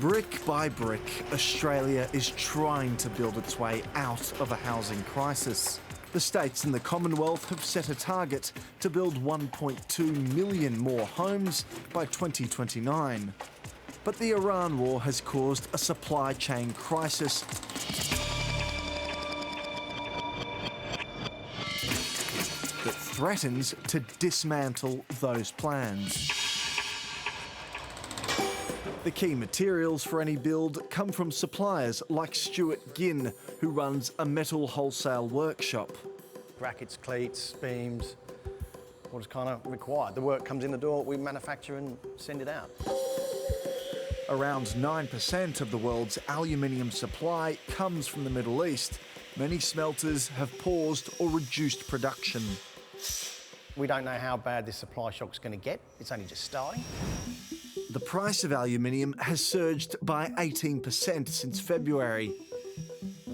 Brick by brick, Australia is trying to build its way out of a housing crisis. The states in the Commonwealth have set a target to build 1.2 million more homes by 2029. But the Iran war has caused a supply chain crisis that threatens to dismantle those plans. The key materials for any build come from suppliers like Stuart Ginn, who runs a metal wholesale workshop. Brackets, cleats, beams, what is kind of required. The work comes in the door, we manufacture and send it out. Around 9% of the world's aluminium supply comes from the Middle East. Many smelters have paused or reduced production. We don't know how bad this supply shock's going to get. It's only just starting. The price of aluminium has surged by 18% since February.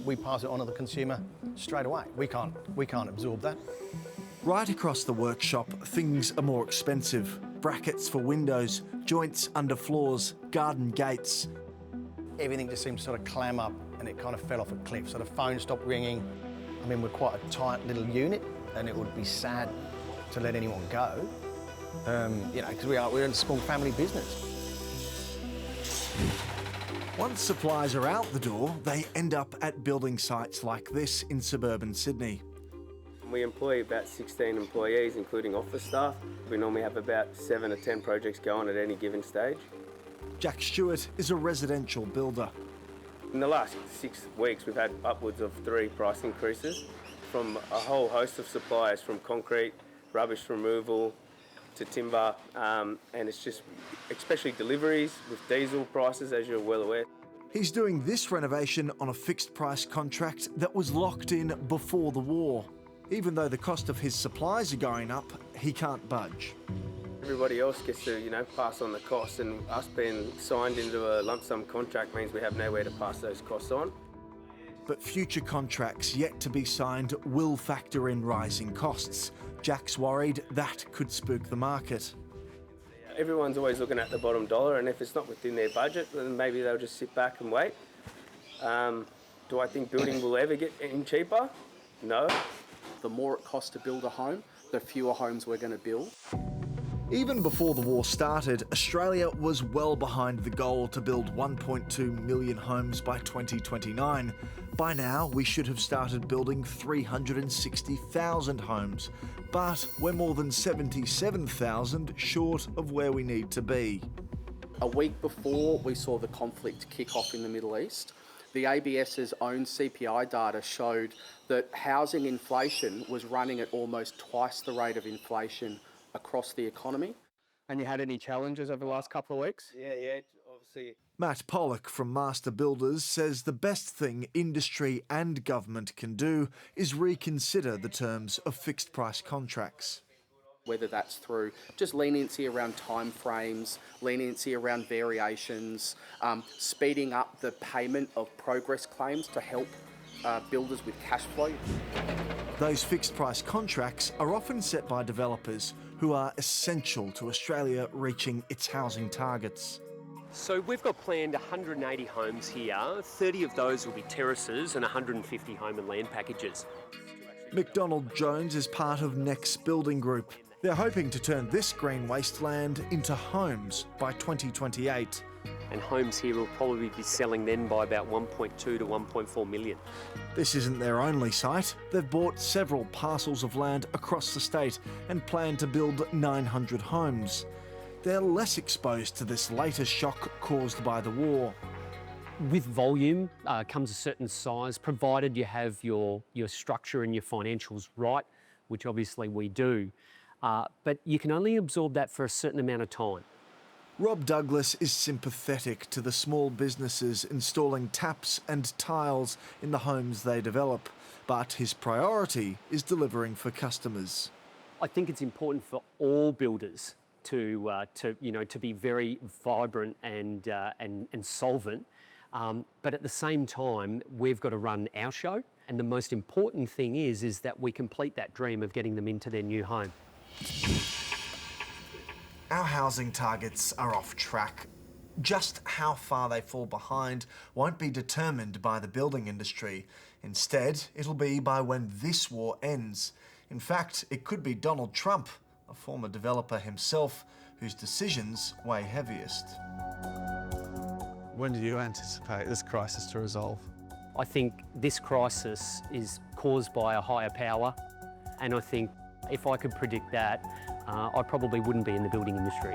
We pass it on to the consumer straight away. We can't absorb that. Right across the workshop, things are more expensive. Brackets for windows, joints under floors, garden gates. Everything just seemed to sort of clam up and it kind of fell off a cliff. So the phone stopped ringing. I mean, we're quite a tight little unit and it would be sad to let anyone go. Because we're in a small family business. Once supplies are out the door, they end up at building sites like this in suburban Sydney. We employ about 16 employees, including office staff. We normally have about 7 or 10 projects going at any given stage. Jack Stewart is a residential builder. In the last 6 weeks, we've had upwards of 3 price increases from a whole host of suppliers, from concrete, rubbish removal, to timber, and it's just, especially deliveries with diesel prices, as you're well aware. He's doing this renovation on a fixed price contract that was locked in before the war. Even though the cost of his supplies are going up, he can't budge. Everybody else gets to, pass on the costs, and us being signed into a lump sum contract means we have nowhere to pass those costs on. But future contracts yet to be signed will factor in rising costs. Jack's worried that could spook the market. Everyone's always looking at the bottom dollar, and if it's not within their budget, then maybe they'll just sit back and wait. Do I think building will ever get any cheaper? No. The more it costs to build a home, the fewer homes we're going to build. Even before the war started, Australia was well behind the goal to build 1.2 million homes by 2029. By now, we should have started building 360,000 homes, but we're more than 77,000 short of where we need to be. A week before we saw the conflict kick off in the Middle East, the ABS's own CPI data showed that housing inflation was running at almost twice the rate of inflation across the economy. And you had any challenges over the last couple of weeks? Yeah, obviously. Matt Pollock from Master Builders says the best thing industry and government can do is reconsider the terms of fixed price contracts. Whether that's through just leniency around timeframes, leniency around variations, speeding up the payment of progress claims to help builders with cash flow. Those fixed price contracts are often set by developers who are essential to Australia reaching its housing targets. So we've got planned 180 homes here. 30 of those will be terraces and 150 home and land packages. McDonald Jones is part of Next Building Group. They're hoping to turn this green wasteland into homes by 2028. And homes here will probably be selling then by about 1.2 to 1.4 million. This isn't their only site. They've bought several parcels of land across the state and plan to build 900 homes. They're less exposed to this latest shock caused by the war. With volume comes a certain size, provided you have your structure and your financials right, which obviously we do. But you can only absorb that for a certain amount of time. Rob Douglas is sympathetic to the small businesses installing taps and tiles in the homes they develop, but his priority is delivering for customers. I think it's important for all builders to be very vibrant and solvent, but at the same time, we've got to run our show. And the most important thing is that we complete that dream of getting them into their new home. Our housing targets are off track. Just how far they fall behind won't be determined by the building industry. Instead, it'll be by when this war ends. In fact, it could be Donald Trump, a former developer himself, whose decisions weigh heaviest. When do you anticipate this crisis to resolve? I think this crisis is caused by a higher power, and I think if I could predict that, I probably wouldn't be in the building industry.